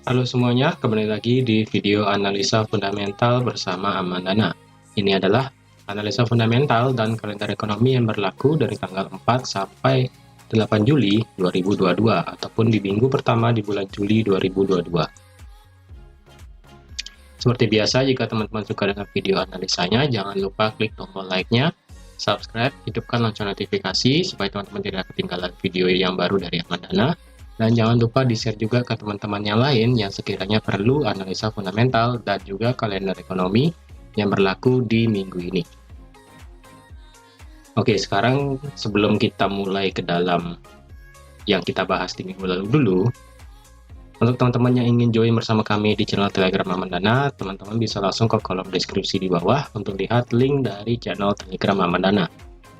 Halo semuanya, kembali lagi di video analisa fundamental bersama Amandana. Ini adalah analisa fundamental dan kalender ekonomi yang berlaku dari tanggal 4 sampai 8 Juli 2022 ataupun di minggu pertama di bulan Juli 2022. Seperti biasa, jika teman-teman suka dengan video analisanya, jangan lupa klik tombol like-nya, subscribe, hidupkan lonceng notifikasi supaya teman-teman tidak ketinggalan video yang baru dari Amandana. Dan jangan lupa di-share juga ke teman-teman yang lain yang sekiranya perlu analisa fundamental dan juga kalender ekonomi yang berlaku di minggu ini. Oke, sekarang sebelum kita mulai ke dalam yang kita bahas di minggu lalu dulu, untuk teman-teman yang ingin join bersama kami di channel Telegram Amandana, teman-teman bisa langsung ke kolom deskripsi di bawah untuk lihat link dari channel Telegram Amandana.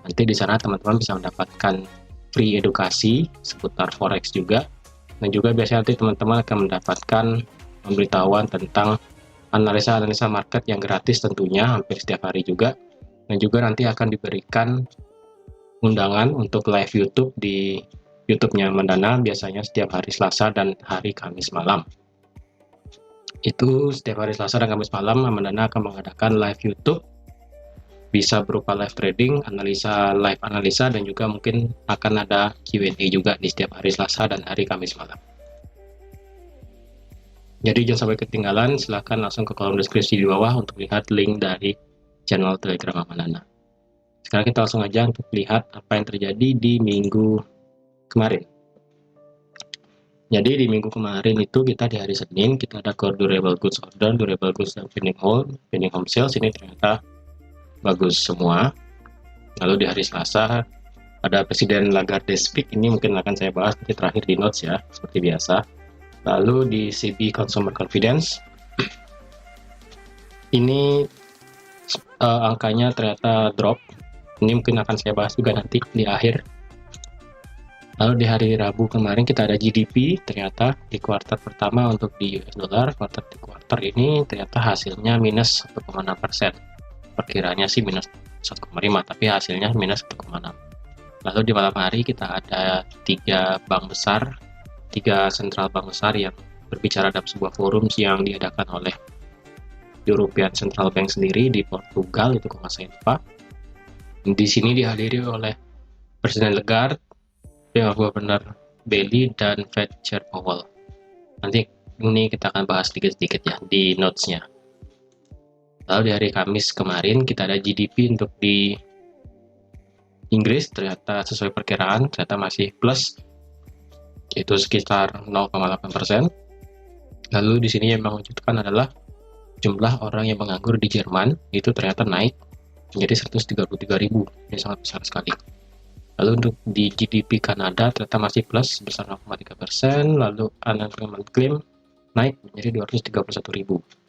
Nanti di sana teman-teman bisa mendapatkan free edukasi seputar forex juga, dan juga biasanya nanti teman-teman akan mendapatkan pemberitahuan tentang analisa-analisa market yang gratis tentunya hampir setiap hari juga, dan juga nanti akan diberikan undangan untuk live YouTube di YouTube-nya Amandana biasanya setiap hari Selasa dan hari Kamis malam. Itu setiap hari Selasa dan Kamis malam Amandana akan mengadakan live YouTube, bisa berupa live trading, live analisa, dan juga mungkin akan ada Q&A juga di setiap hari Selasa dan hari Kamis malam. Jadi jangan sampai ketinggalan, silahkan langsung ke kolom deskripsi di bawah untuk lihat link dari channel Telegram Amandana. Sekarang kita langsung aja untuk lihat apa yang terjadi di minggu kemarin. Jadi di minggu kemarin itu kita di hari Senin kita ada core durable goods order, durable goods dan pending home sales ini ternyata bagus semua. Lalu di hari Selasa ada Presiden Lagarde speak, ini mungkin akan saya bahas nanti terakhir di notes ya, seperti biasa. Lalu di CB Consumer Confidence ini angkanya ternyata drop, ini mungkin akan saya bahas juga nanti di akhir. Lalu di hari Rabu kemarin kita ada GDP, ternyata di kuartal pertama untuk di US dollar, kuartal ini ternyata hasilnya minus 1,6%. Perkiranya sih minus 1,5, tapi hasilnya minus 1,6. Lalu di malam hari kita ada tiga sentral bank besar yang berbicara dalam sebuah forum yang diadakan oleh European Central Bank sendiri di Portugal, itu kalau saya lupa. Di sini dihadiri oleh Presiden Lagarde, Gubernur Bailey, dan Fed Chair Powell. Nanti ini kita akan bahas sedikit-sedikit ya di notes-nya. Lalu di hari Kamis kemarin kita ada GDP untuk di Inggris, ternyata sesuai perkiraan, ternyata masih plus, yaitu sekitar 0,8%. Lalu di sini yang mengejutkan adalah jumlah orang yang menganggur di Jerman itu ternyata naik menjadi 133.000, ini sangat besar sekali. Lalu untuk di GDP Kanada ternyata masih plus sebesar 0,3%, lalu unemployment claim naik menjadi 231.000.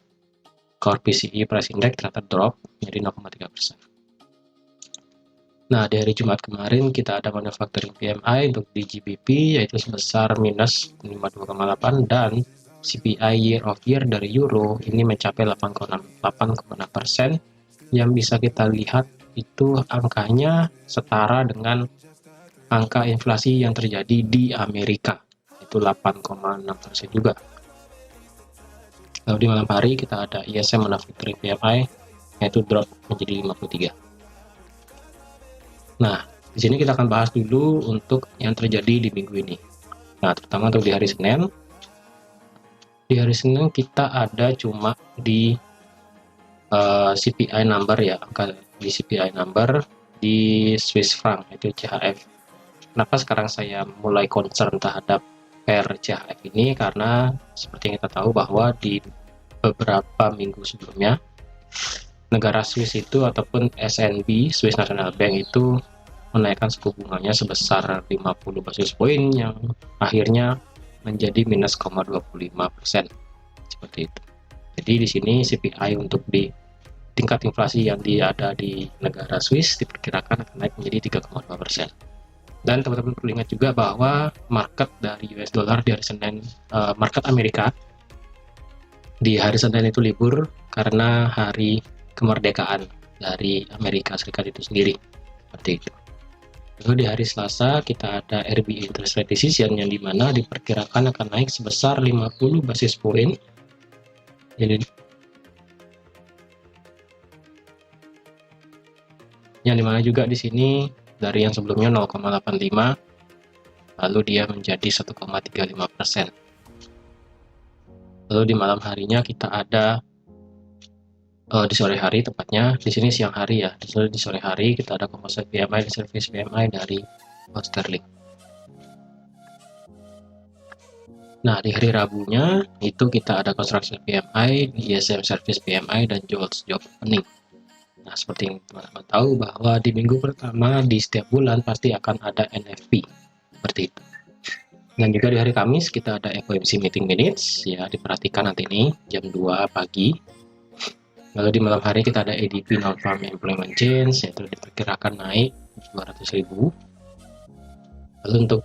Core PCE Price Index ternyata drop menjadi 0,3%. Nah, di hari Jumat kemarin kita ada manufacturing PMI untuk di GBP yaitu sebesar minus 52,8, dan CPI year of year dari Euro ini mencapai 8,6%, yang bisa kita lihat itu angkanya setara dengan angka inflasi yang terjadi di Amerika, itu 8,6% juga. Lalu di malam hari kita ada ISM Manufacturing PMI, yaitu drop menjadi 53. Nah, di sini kita akan bahas dulu untuk yang terjadi di minggu ini. Nah, terutama untuk di hari Senin. Di hari Senin kita ada cuma di CPI number ya, angka di CPI number di Swiss franc, yaitu CHF. Kenapa sekarang saya mulai concern terhadap pair CHF ini? Karena seperti yang kita tahu bahwa di beberapa minggu sebelumnya negara Swiss itu ataupun SNB, Swiss National Bank, itu menaikkan suku bunganya sebesar 50 basis point yang akhirnya menjadi minus 0,25%, seperti itu. Jadi di sini CPI untuk di tingkat inflasi yang ada di negara Swiss diperkirakan akan naik menjadi 3,2%. Dan teman-teman perlu ingat juga bahwa market dari US dollar di hari Senin, market Amerika di hari Senin itu libur karena hari kemerdekaan dari Amerika Serikat itu sendiri, seperti itu. Lalu di hari Selasa kita ada RBI interest rate decision yang dimana diperkirakan akan naik sebesar 50 basis point. Jadi yang dimana juga di sini dari yang sebelumnya 0,85 lalu dia menjadi 1,35%. Lalu di malam harinya kita ada di sore hari tepatnya, di sini siang hari ya. Di sore hari kita ada composite PMI dan service PMI dari pound sterling. Nah, di hari Rabunya itu kita ada construction PMI, ISM service PMI, dan JOLTS job opening. Nah, seperti yang teman-teman tahu bahwa di minggu pertama di setiap bulan pasti akan ada NFP seperti itu. Dan juga di hari Kamis kita ada FOMC meeting minutes, ya diperhatikan nanti nih jam 2 pagi. Lalu di malam hari kita ada ADP non-farm employment change, yaitu diperkirakan naik 200.000. Lalu untuk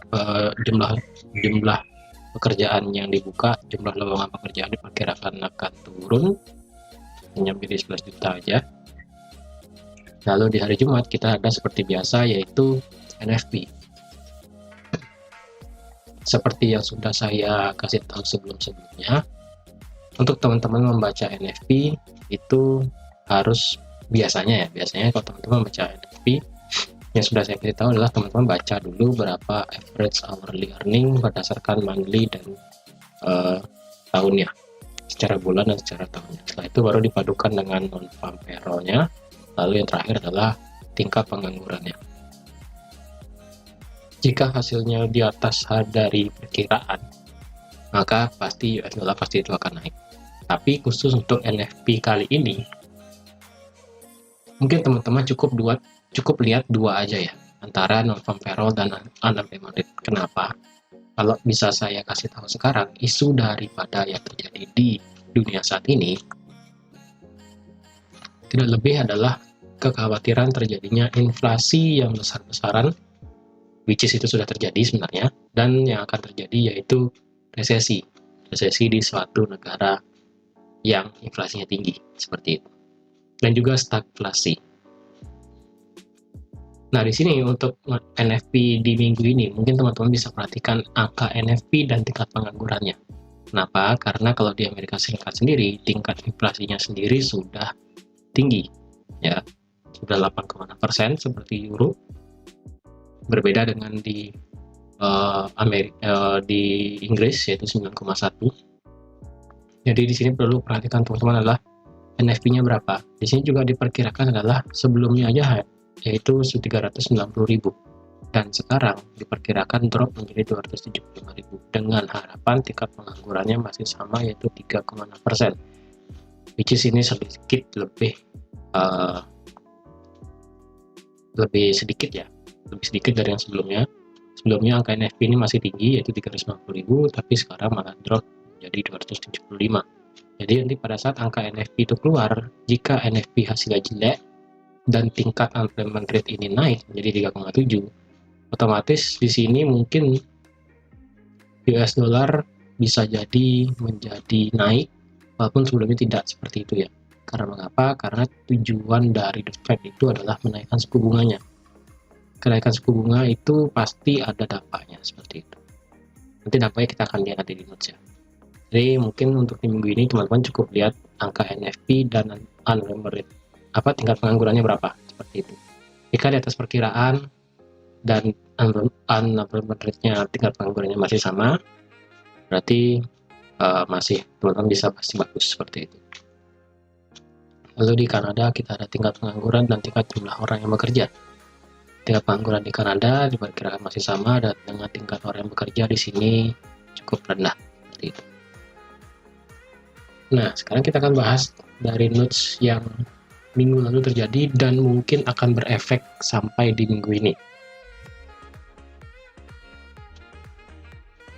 jumlah pekerjaan yang dibuka, jumlah lowongan pekerjaan diperkirakan akan turun hanya menjadi 11 juta aja. Lalu di hari Jumat kita ada seperti biasa yaitu NFP. Seperti yang sudah saya kasih tahu sebelumnya, untuk teman-teman membaca NFP itu harus biasanya kalau teman-teman membaca NFP yang sudah saya kasih tahu adalah teman-teman baca dulu berapa average hourly earning berdasarkan monthly dan tahunnya, secara bulan dan secara tahunnya. Setelah itu baru dipadukan dengan non-farm payroll-nya, lalu yang terakhir adalah tingkat penganggurannya. Jika hasilnya di atas dari perkiraan, maka pasti US dollar pasti itu akan naik. Tapi khusus untuk NFP kali ini, mungkin teman-teman cukup lihat dua aja ya, antara non-farm payroll dan unemployment rate. Kenapa? Kalau bisa saya kasih tahu sekarang, isu daripada yang terjadi di dunia saat ini tidak lebih adalah kekhawatiran terjadinya inflasi yang besar-besaran, which is itu sudah terjadi sebenarnya, dan yang akan terjadi yaitu resesi di suatu negara yang inflasinya tinggi seperti itu, dan juga stagflasi. Nah, di sini untuk NFP di minggu ini mungkin teman-teman bisa perhatikan angka NFP dan tingkat penganggurannya. Kenapa? Karena kalau di Amerika Serikat sendiri tingkat inflasinya sendiri sudah tinggi, ya sudah 8,6% seperti Euro. Berbeda dengan di di Inggris yaitu 9,1. Jadi di sini perlu perhatikan teman-teman adalah NFP-nya berapa. Di sini juga diperkirakan adalah sebelumnya aja yaitu 390.000 dan sekarang diperkirakan drop menjadi 275.000 dengan harapan tingkat penganggurannya masih sama yaitu 3,6%. Which is ini sedikit lebih sedikit dari yang sebelumnya. Sebelumnya angka NFP ini masih tinggi yaitu 350.000, tapi sekarang malah drop menjadi 275. Jadi nanti pada saat angka NFP itu keluar, jika NFP hasilnya jelek dan tingkat unemployment rate ini naik menjadi 3,7, otomatis di sini mungkin US dollar bisa jadi menjadi naik walaupun sebelumnya tidak seperti itu ya. Karena mengapa? Karena tujuan dari The Fed itu adalah menaikkan suku bunganya. Kenaikan suku bunga itu pasti ada dampaknya seperti itu. Nanti dampaknya kita akan lihat di notes ya. Jadi mungkin untuk di minggu ini teman-teman cukup lihat angka NFP dan unemployment rate. Tingkat penganggurannya berapa seperti itu. Jika di atas perkiraan dan unemployment rate-nya tingkat penganggurannya masih sama, berarti masih teman-teman bisa pasti bagus seperti itu. Lalu di Kanada kita ada tingkat pengangguran dan tingkat jumlah orang yang bekerja. Tingkat pengangguran di Kanada diperkirakan masih sama dan dengan tingkat orang yang bekerja di sini cukup rendah seperti itu. Nah, sekarang kita akan bahas dari notes yang minggu lalu terjadi dan mungkin akan berefek sampai di minggu ini.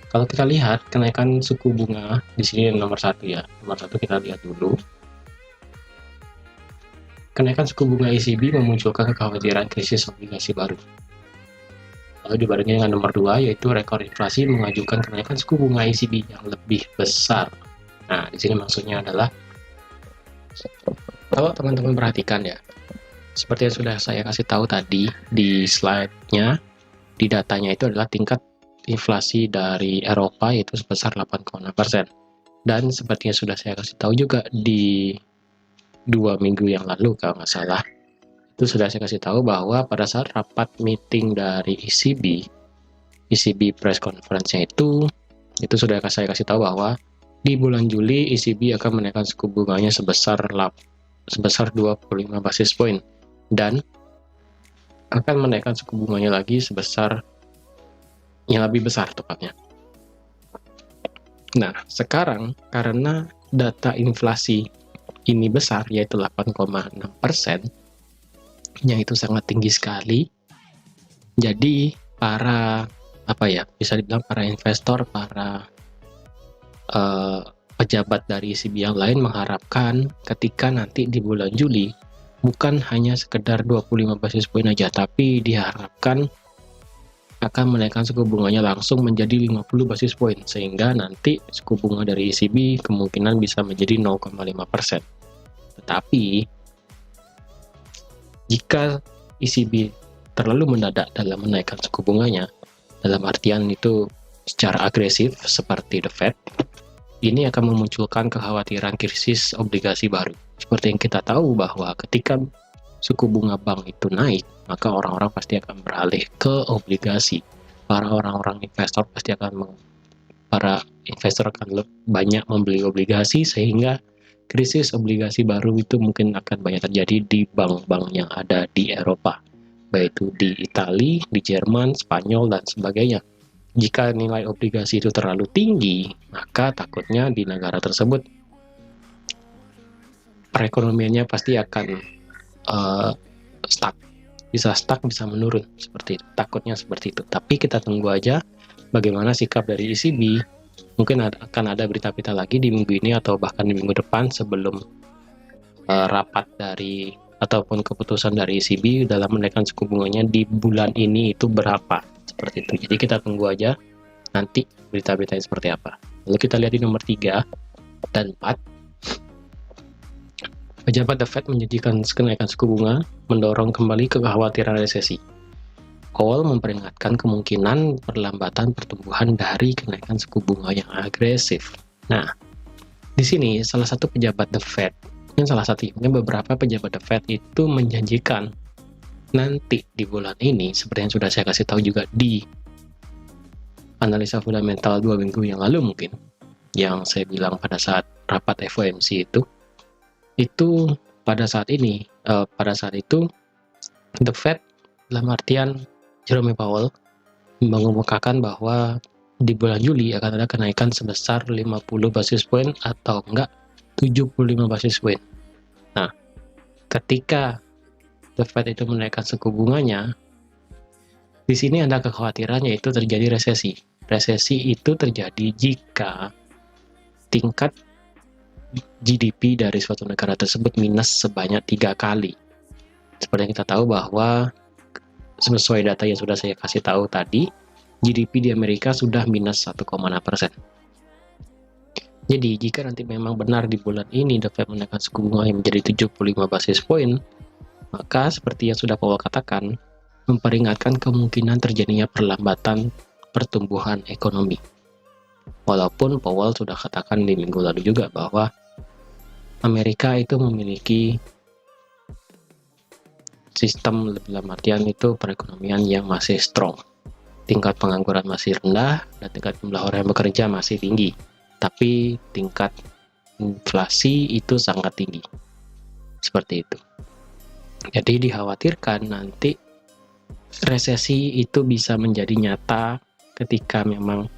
Kalau kita lihat kenaikan suku bunga di sini nomor 1 ya. Nomor 1 kita lihat dulu. Kenaikan suku bunga ECB memunculkan kekhawatiran krisis obligasi baru. Lalu dibarengi dengan nomor 2 yaitu rekor inflasi mengajukan kenaikan suku bunga ECB yang lebih besar. Nah, di sini maksudnya adalah kalau teman-teman perhatikan ya, seperti yang sudah saya kasih tahu tadi di slide-nya, di datanya itu adalah tingkat inflasi dari Eropa yaitu sebesar 8,6%. Dan seperti yang sudah saya kasih tahu juga di 2 minggu yang lalu kalau nggak salah, itu sudah saya kasih tahu bahwa pada saat rapat meeting dari ECB press conference-nya itu sudah saya kasih tahu bahwa di bulan Juli ECB akan menaikkan suku bunganya sebesar 25 basis point dan akan menaikkan suku bunganya lagi sebesar yang lebih besar tepatnya. Nah, sekarang karena data inflasi ini besar, yaitu 8,6%, yang itu sangat tinggi sekali, jadi bisa dibilang para investor, para pejabat dari ECB yang lain mengharapkan ketika nanti di bulan Juli, bukan hanya sekedar 25 basis point aja, tapi diharapkan akan menaikkan suku bunganya langsung menjadi 50 basis point, sehingga nanti suku bunga dari ECB kemungkinan bisa menjadi 0,5%. Tetapi jika ECB terlalu mendadak dalam menaikkan suku bunganya, dalam artian itu secara agresif seperti The Fed, ini akan memunculkan kekhawatiran krisis obligasi baru. Seperti yang kita tahu bahwa ketika suku bunga bank itu naik, maka orang-orang pasti akan beralih ke obligasi. Para investor akan banyak membeli obligasi, sehingga krisis obligasi baru itu mungkin akan banyak terjadi di bank-bank yang ada di Eropa, baik itu di Italia, di Jerman, Spanyol, dan sebagainya. Jika nilai obligasi itu terlalu tinggi, maka takutnya di negara tersebut perekonomiannya pasti akan stuck, bisa menurun seperti itu. Takutnya seperti itu. Tapi kita tunggu aja bagaimana sikap dari ECB. Mungkin akan ada berita-berita lagi di minggu ini atau bahkan di minggu depan sebelum rapat dari ataupun keputusan dari ECB dalam menaikkan suku bunganya di bulan ini itu berapa, seperti itu. Jadi kita tunggu aja nanti berita-beritanya seperti apa. Lalu kita lihat di nomor 3 dan 4. Pejabat The Fed menjanjikan kenaikan suku bunga mendorong kembali kekhawatiran resesi. Powell memperingatkan kemungkinan perlambatan pertumbuhan dari kenaikan suku bunga yang agresif. Nah, di sini salah satu pejabat The Fed, mungkin beberapa pejabat The Fed itu menjanjikan nanti di bulan ini, seperti yang sudah saya kasih tahu juga di analisa fundamental 2 minggu yang lalu mungkin, yang saya bilang pada saat rapat FOMC itu pada saat itu The Fed dalam artian Jerome Powell mengemukakan bahwa di bulan Juli akan ada kenaikan sebesar 50 basis point atau enggak 75 basis point. Nah, ketika The Fed itu menaikkan suku bunganya, di sini ada kekhawatiran yaitu terjadi resesi. Resesi itu terjadi jika tingkat GDP dari suatu negara tersebut minus sebanyak 3 kali. Seperti yang kita tahu bahwa sesuai data yang sudah saya kasih tahu tadi, GDP di Amerika sudah minus 1,6%. Jadi jika nanti memang benar di bulan ini The Fed menaikkan suku bunga yang menjadi 75 basis point, maka seperti yang sudah Powell katakan, memperingatkan kemungkinan terjadinya perlambatan pertumbuhan ekonomi. Walaupun Powell sudah katakan di minggu lalu juga bahwa Amerika itu memiliki sistem dalam artian itu perekonomian yang masih strong. Tingkat pengangguran masih rendah dan tingkat jumlah orang yang bekerja masih tinggi. Tapi tingkat inflasi itu sangat tinggi. Seperti itu. Jadi dikhawatirkan nanti resesi itu bisa menjadi nyata ketika memang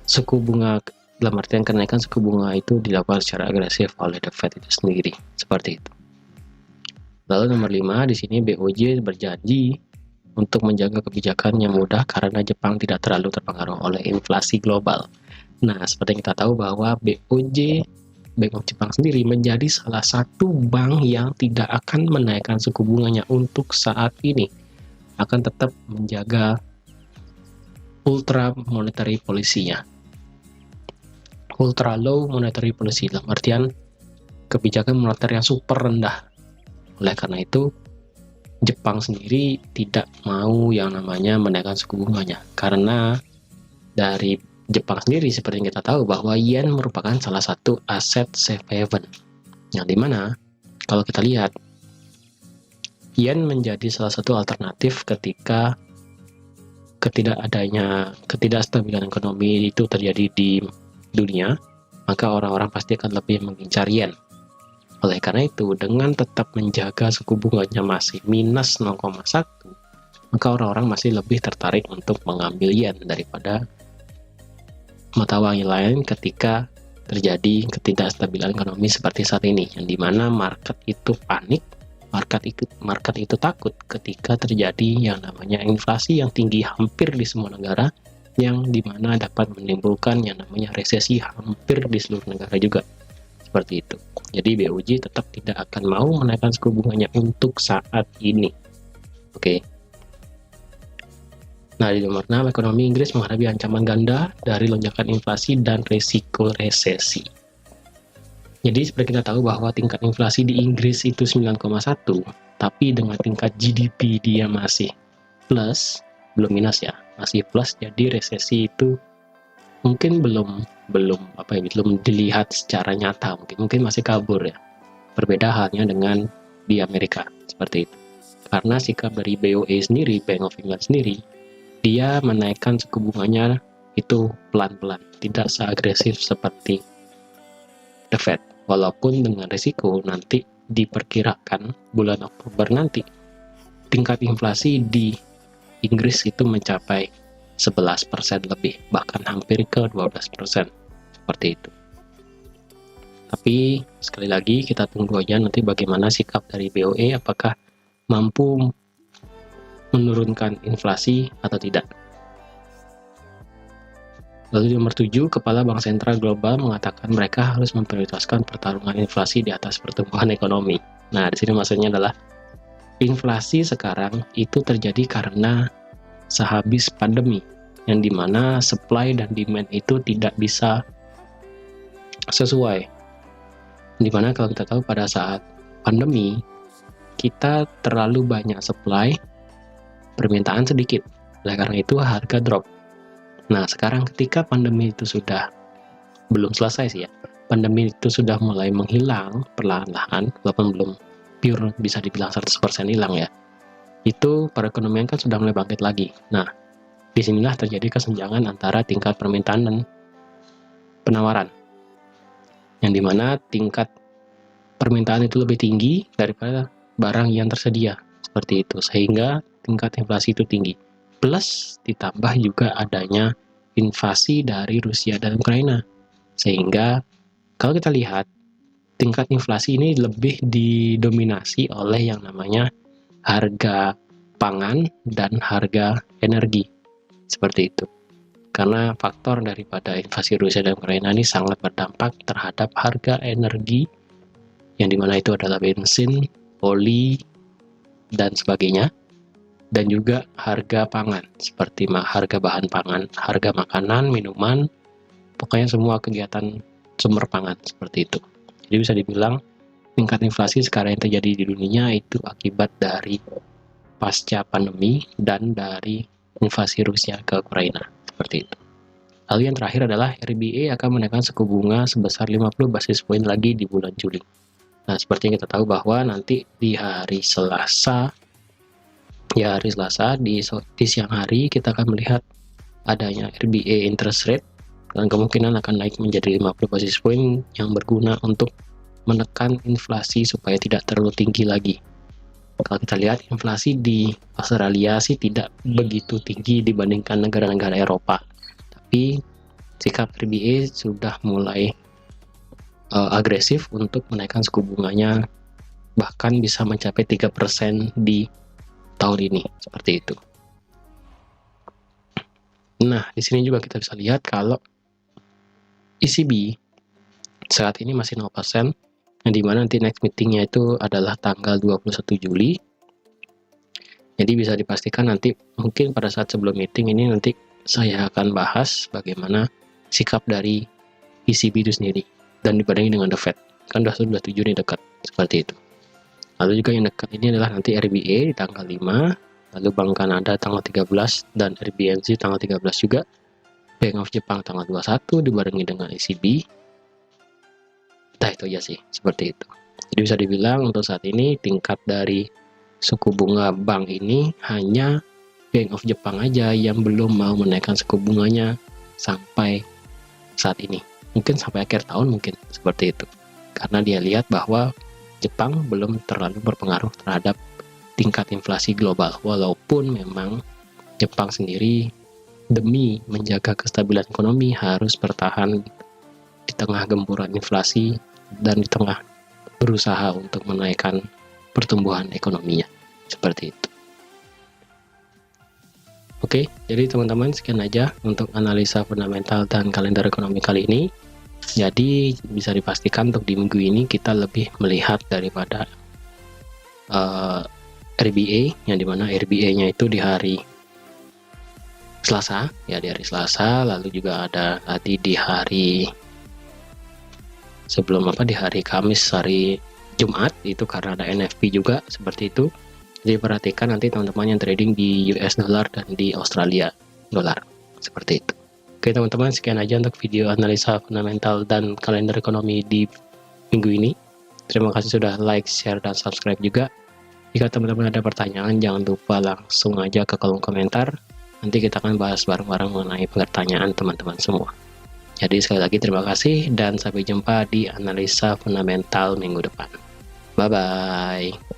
suku bunga, dalam artian kenaikan suku bunga itu dilakukan secara agresif oleh The Fed itu sendiri, seperti itu. Lalu nomor 5, di sini BOJ berjanji untuk menjaga kebijakan yang mudah karena Jepang tidak terlalu terpengaruh oleh inflasi global. Nah, seperti yang kita tahu bahwa BOJ, Bank of Jepang sendiri menjadi salah satu bank yang tidak akan menaikkan suku bunganya untuk saat ini. Akan tetap menjaga ultra monetary policy-nya. Ultra low monetary policy dalam artian kebijakan moneter yang super rendah. Oleh karena itu, Jepang sendiri tidak mau yang namanya menaikkan suku bunganya, karena dari Jepang sendiri seperti yang kita tahu bahwa yen merupakan salah satu aset safe haven, yang dimana kalau kita lihat yen menjadi salah satu alternatif ketika ketidakstabilan ekonomi itu terjadi di dunia, maka orang-orang pasti akan lebih mengincar yen. Oleh karena itu, dengan tetap menjaga suku bunganya masih minus 0,1, maka orang-orang masih lebih tertarik untuk mengambil yen daripada mata uang lain ketika terjadi ketidakstabilan ekonomi seperti saat ini, yang dimana market itu panik, market itu takut ketika terjadi yang namanya inflasi yang tinggi hampir di semua negara, yang dimana dapat menimbulkan yang namanya resesi hampir di seluruh negara juga. Seperti itu. Jadi BOJ tetap tidak akan mau menaikkan suku bunganya untuk saat ini. Oke. Nah, di nomor 6, ekonomi Inggris menghadapi ancaman ganda dari lonjakan inflasi dan risiko resesi. Jadi seperti kita tahu bahwa tingkat inflasi di Inggris itu 9,1, tapi dengan tingkat GDP dia masih plus, belum minus ya, masih plus, jadi resesi itu mungkin belum dilihat secara nyata, mungkin masih kabur ya. Berbeda halnya dengan di Amerika seperti itu. Karena sikap dari BOE sendiri, Bank of England sendiri, dia menaikkan suku bunganya itu pelan-pelan, tidak seagresif seperti the Fed. Walaupun dengan risiko nanti diperkirakan bulan Oktober nanti tingkat inflasi di Inggris itu mencapai 11% lebih, bahkan hampir ke 12%, seperti itu. Tapi sekali lagi kita tunggu aja nanti bagaimana sikap dari BOE, apakah mampu menurunkan inflasi atau tidak. Lalu nomor 7, Kepala Bank Sentral Global mengatakan mereka harus memprioritaskan pertarungan inflasi di atas pertumbuhan ekonomi. Nah, di sini maksudnya adalah inflasi sekarang itu terjadi karena sehabis pandemi, yang dimana supply dan demand itu tidak bisa sesuai. Dimana kalau kita tahu pada saat pandemi, kita terlalu banyak supply, permintaan sedikit. Oleh karena itu harga drop. Nah, sekarang ketika pandemi itu sudah belum selesai sih ya, pandemi itu sudah mulai menghilang perlahan-lahan, walaupun belum pure bisa dibilang 100% hilang ya, itu perekonomian kan sudah mulai bangkit lagi. Nah, disinilah terjadi kesenjangan antara tingkat permintaan dan penawaran, yang dimana tingkat permintaan itu lebih tinggi daripada barang yang tersedia, seperti itu, sehingga tingkat inflasi itu tinggi. Plus ditambah juga adanya invasi dari Rusia dan Ukraina, sehingga kalau kita lihat tingkat inflasi ini lebih didominasi oleh yang namanya harga pangan dan harga energi. Seperti itu. Karena faktor daripada invasi Rusia dan Ukraina ini sangat berdampak terhadap harga energi, yang dimana itu adalah bensin, oli, dan sebagainya, dan juga harga pangan, seperti harga bahan pangan, harga makanan, minuman, pokoknya semua kegiatan sumber pangan, seperti itu. Jadi bisa dibilang tingkat inflasi sekarang yang terjadi di dunia itu akibat dari pasca pandemi dan dari invasi Rusia ke Ukraina, seperti itu. Lalu yang terakhir adalah RBA akan menaikkan suku bunga sebesar 50 basis poin lagi di bulan Juli. Nah, seperti yang kita tahu bahwa nanti di hari Selasa di siang hari kita akan melihat adanya RBA interest rate, dan kemungkinan akan naik menjadi 50 basis poin yang berguna untuk menekan inflasi supaya tidak terlalu tinggi lagi. Kalau kita lihat inflasi di Australia sih tidak begitu tinggi dibandingkan negara-negara Eropa, tapi sikap RBA sudah mulai agresif untuk menaikkan suku bunganya, bahkan bisa mencapai 3% di tahun ini, seperti itu. Nah, di sini juga kita bisa lihat kalau ECB saat ini masih 0%, yang dimana nanti next meetingnya itu adalah tanggal 21 Juli. Jadi bisa dipastikan nanti mungkin pada saat sebelum meeting ini nanti saya akan bahas bagaimana sikap dari ECB itu sendiri dan dibandingin dengan The Fed. Kan sudah 7 nih dekat, seperti itu. Lalu juga yang dekat ini adalah nanti RBA di tanggal 5, lalu Bank Kanada tanggal 13, dan RBNZ tanggal 13 juga. Bank of Jepang tanggal 21 dibarengi dengan ECB. Nah itu aja sih, seperti itu. Jadi bisa dibilang untuk saat ini tingkat dari suku bunga bank ini hanya Bank of Jepang aja yang belum mau menaikkan suku bunganya sampai saat ini. Mungkin sampai akhir tahun mungkin seperti itu. Karena dia lihat bahwa Jepang belum terlalu berpengaruh terhadap tingkat inflasi global. Walaupun memang Jepang sendiri demi menjaga kestabilan ekonomi harus bertahan di tengah gempuran inflasi dan di tengah berusaha untuk menaikkan pertumbuhan ekonominya. Seperti itu. Oke, jadi teman-teman sekian aja untuk analisa fundamental dan kalender ekonomi kali ini. Jadi bisa dipastikan untuk di minggu ini kita lebih melihat daripada RBA, yang dimana RBA-nya itu di hari Selasa, ya di hari Selasa, lalu juga ada tadi di hari sebelum di hari Kamis, hari Jumat, itu karena ada NFP juga, seperti itu. Jadi perhatikan nanti teman-teman yang trading di US dollar dan di Australia dollar, seperti itu. Oke teman-teman, sekian aja untuk video analisa fundamental dan kalender ekonomi di minggu ini. Terima kasih sudah like, share, dan subscribe juga. Jika teman-teman ada pertanyaan, jangan lupa langsung aja ke kolom komentar. Nanti kita akan bahas bareng-bareng mengenai pertanyaan teman-teman semua. Jadi sekali lagi terima kasih dan sampai jumpa di analisa fundamental minggu depan. Bye-bye.